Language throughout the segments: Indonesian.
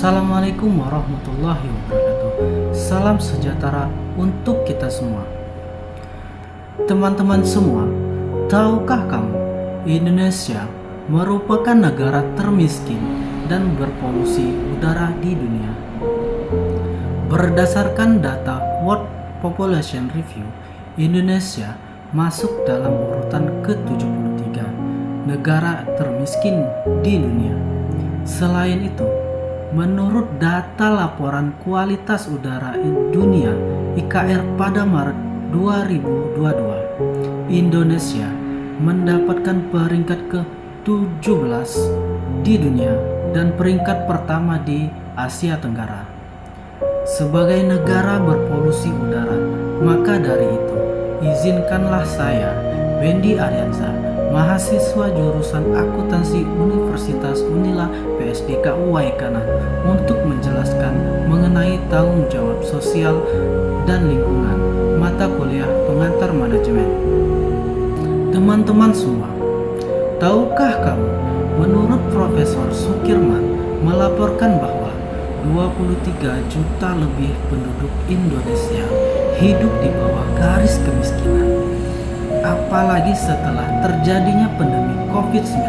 Assalamualaikum warahmatullahi wabarakatuh. Salam sejahtera untuk kita semua. Teman-teman semua, tahukah kamu Indonesia merupakan negara termiskin dan berpolusi udara di dunia? Berdasarkan data World Population Review, Indonesia masuk dalam urutan ke-73 negara termiskin di dunia. Selain itu, menurut data laporan kualitas udara dunia IKR pada Maret 2022, Indonesia mendapatkan peringkat ke-17 di dunia dan peringkat pertama di Asia Tenggara. Sebagai negara berpolusi udara, maka dari itu, izinkanlah saya, Bendi Aryansa, mahasiswa jurusan akuntansi Universitas Unila PSDK Waikanan, untuk menjelaskan mengenai tanggung jawab sosial dan lingkungan mata kuliah pengantar manajemen. Teman-teman semua, tahukah kamu, menurut Profesor Sukirman melaporkan bahwa 23 juta lebih penduduk Indonesia hidup di bawah garis kemiskinan. Apalagi setelah terjadinya pandemi COVID-19,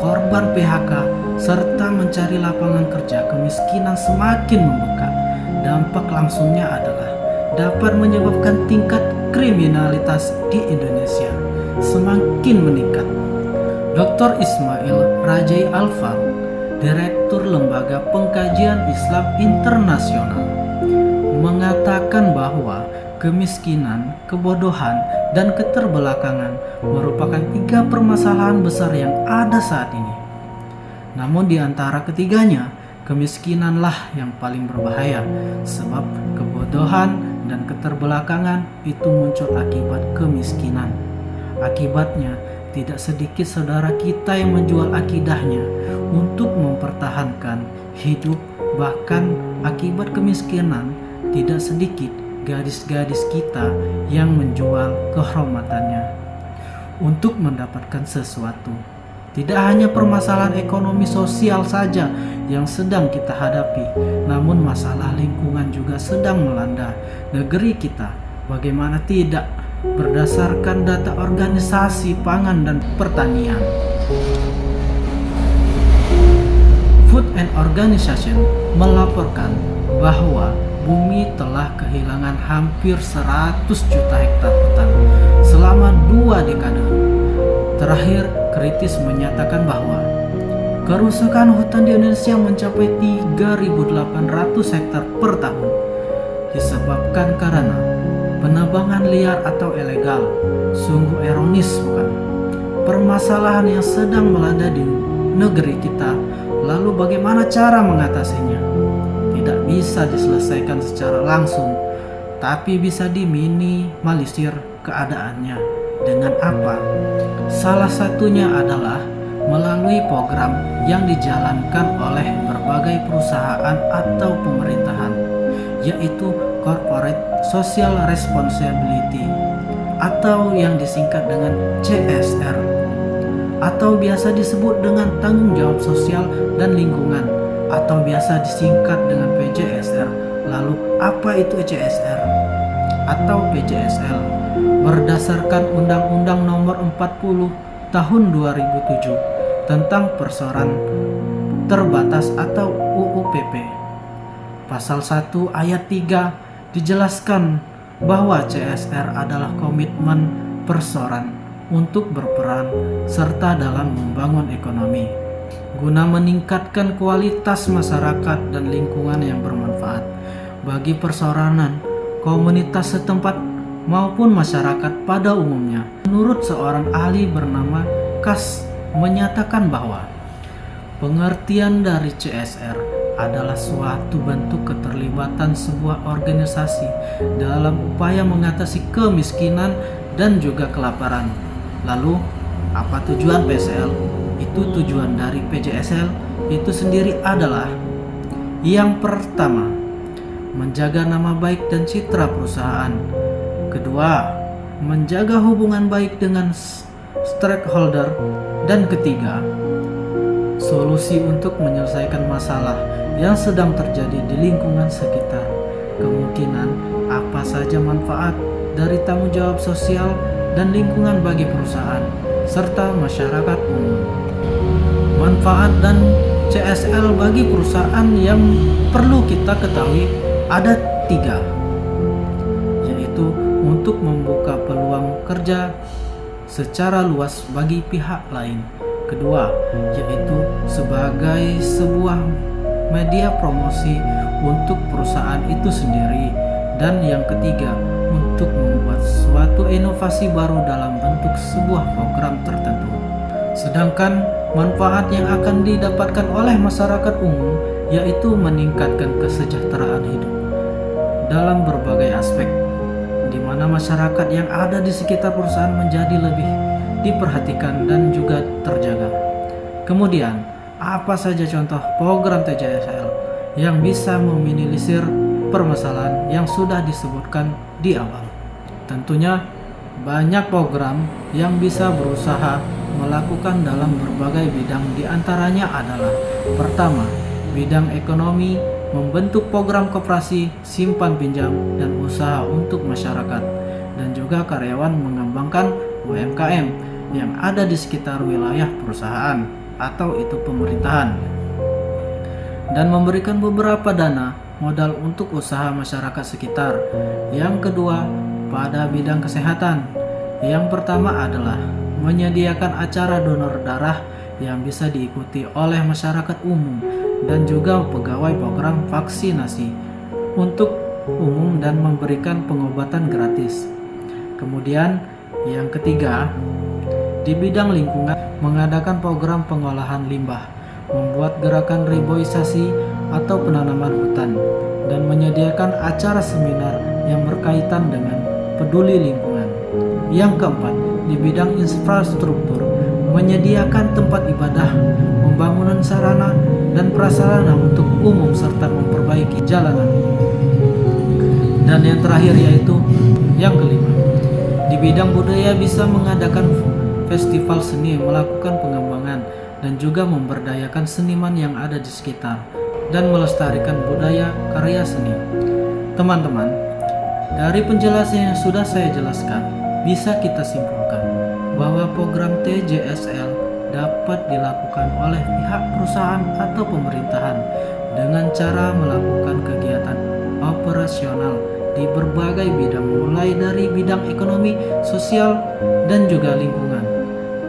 korban PHK serta mencari lapangan kerja, kemiskinan semakin membengkak. Dampak langsungnya adalah dapat menyebabkan tingkat kriminalitas di Indonesia semakin meningkat. Dr. Ismail Rajai Al-Faruq, Direktur Lembaga Pengkajian Islam Internasional, mengatakan bahwa kemiskinan, kebodohan, dan keterbelakangan merupakan 3 permasalahan besar yang ada saat ini. Namun di antara ketiganya, kemiskinanlah yang paling berbahaya, sebab kebodohan dan keterbelakangan itu muncul akibat kemiskinan. Akibatnya, tidak sedikit saudara kita yang menjual akidahnya untuk mempertahankan hidup. Bahkan akibat kemiskinan, tidak sedikit gadis-gadis kita yang menjual kehormatannya untuk mendapatkan sesuatu. Tidak hanya permasalahan ekonomi sosial saja yang sedang kita hadapi, namun masalah lingkungan juga sedang melanda negeri kita. Bagaimana tidak? Berdasarkan data Organisasi Pangan dan Pertanian, Food and Organization melaporkan bahwa bumi telah kehilangan hampir 100 juta hektar hutan selama 2 dekade. Terakhir, kritis menyatakan bahwa kerusakan hutan di Indonesia mencapai 3.800 hektar per tahun, disebabkan karena penebangan liar atau ilegal. Sungguh ironis, bukan? Permasalahan yang sedang melanda di negeri kita, lalu bagaimana cara mengatasinya? Tidak bisa diselesaikan secara langsung, tapi bisa diminimalisir keadaannya. Dengan apa? Salah satunya adalah melalui program yang dijalankan oleh berbagai perusahaan atau pemerintahan, yaitu Corporate Social Responsibility atau yang disingkat dengan CSR, atau biasa disebut dengan tanggung jawab sosial dan lingkungan, atau biasa disingkat dengan PJSR. Lalu apa itu CSR atau PJSL? Berdasarkan Undang-Undang Nomor 40 Tahun 2007 tentang Perseroan Terbatas atau UU-PP, Pasal 1 Ayat 3 dijelaskan bahwa CSR adalah komitmen perseroan untuk berperan serta dalam membangun ekonomi guna meningkatkan kualitas masyarakat dan lingkungan yang bermanfaat bagi perseroan, komunitas setempat maupun masyarakat pada umumnya. Menurut seorang ahli bernama Kas menyatakan bahwa pengertian dari CSR adalah suatu bentuk keterlibatan sebuah organisasi dalam upaya mengatasi kemiskinan dan juga kelaparan. Lalu, apa tujuan PSL? Itu tujuan dari PJSL itu sendiri adalah yang pertama, menjaga nama baik dan citra perusahaan. Kedua, menjaga hubungan baik dengan stakeholder. Dan ketiga, solusi untuk menyelesaikan masalah yang sedang terjadi di lingkungan sekitar. Kemungkinan apa saja manfaat dari tanggung jawab sosial dan lingkungan bagi perusahaan serta masyarakat umum. Manfaat dan CSL bagi perusahaan yang perlu kita ketahui ada 3, yaitu untuk membuka peluang kerja secara luas bagi pihak lain. Kedua, yaitu sebagai sebuah media promosi untuk perusahaan itu sendiri. Dan yang ketiga, untuk membuat suatu inovasi baru dalam bentuk sebuah program tertentu. Sedangkan manfaat yang akan didapatkan oleh masyarakat umum yaitu meningkatkan kesejahteraan hidup dalam berbagai aspek, di mana masyarakat yang ada di sekitar perusahaan menjadi lebih diperhatikan dan juga terjaga. Kemudian, apa saja contoh program TJSL yang bisa meminimalisir permasalahan yang sudah disebutkan di awal? Tentunya banyak program yang bisa berusaha melakukan dalam berbagai bidang, diantaranya adalah: pertama, bidang ekonomi, membentuk program koperasi, simpan pinjam, dan usaha untuk masyarakat, dan juga karyawan mengembangkan UMKM yang ada di sekitar wilayah perusahaan atau itu pemerintahan, dan memberikan beberapa dana modal untuk usaha masyarakat sekitar. Yang kedua, pada bidang kesehatan, yang pertama adalah menyediakan acara donor darah yang bisa diikuti oleh masyarakat umum dan juga pegawai program vaksinasi untuk umum dan memberikan pengobatan gratis. Kemudian yang ketiga, di bidang lingkungan, mengadakan program pengolahan limbah, membuat gerakan reboisasi atau penanaman hutan, dan menyediakan acara seminar yang berkaitan dengan peduli lingkungan. Yang keempat, di bidang infrastruktur, menyediakan tempat ibadah, pembangunan sarana dan prasarana untuk umum serta memperbaiki jalanan. Dan yang terakhir yaitu yang kelima, di bidang budaya bisa mengadakan festival seni, melakukan pengembangan dan juga memberdayakan seniman yang ada di sekitar dan melestarikan budaya karya seni. Teman-teman, dari penjelasan yang sudah saya jelaskan, bisa kita simpulkan bahwa program TJSL dapat dilakukan oleh pihak perusahaan atau pemerintahan dengan cara melakukan kegiatan operasional di berbagai bidang, mulai dari bidang ekonomi, sosial, dan juga lingkungan.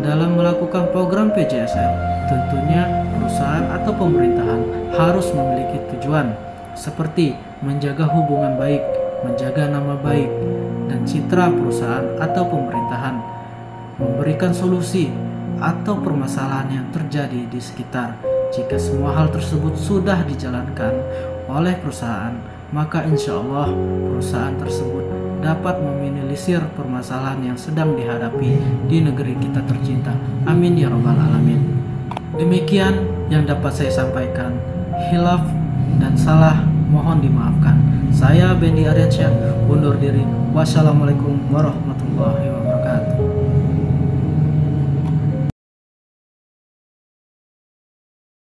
Dalam melakukan program PJSL, tentunya perusahaan atau pemerintahan harus memiliki tujuan seperti menjaga hubungan baik, menjaga nama baik dan citra perusahaan atau pemerintahan, memberikan solusi atau permasalahan yang terjadi di sekitar. Jika semua hal tersebut sudah dijalankan oleh perusahaan, maka insya Allah perusahaan tersebut dapat meminimalisir permasalahan yang sedang dihadapi di negeri kita tercinta. Amin ya rabbal alamin. Demikian yang dapat saya sampaikan. Hilaf dan salah mohon dimaafkan. Saya Bendi Aryansyah undur diri. Wassalamualaikum warahmatullahi wabarakatuh.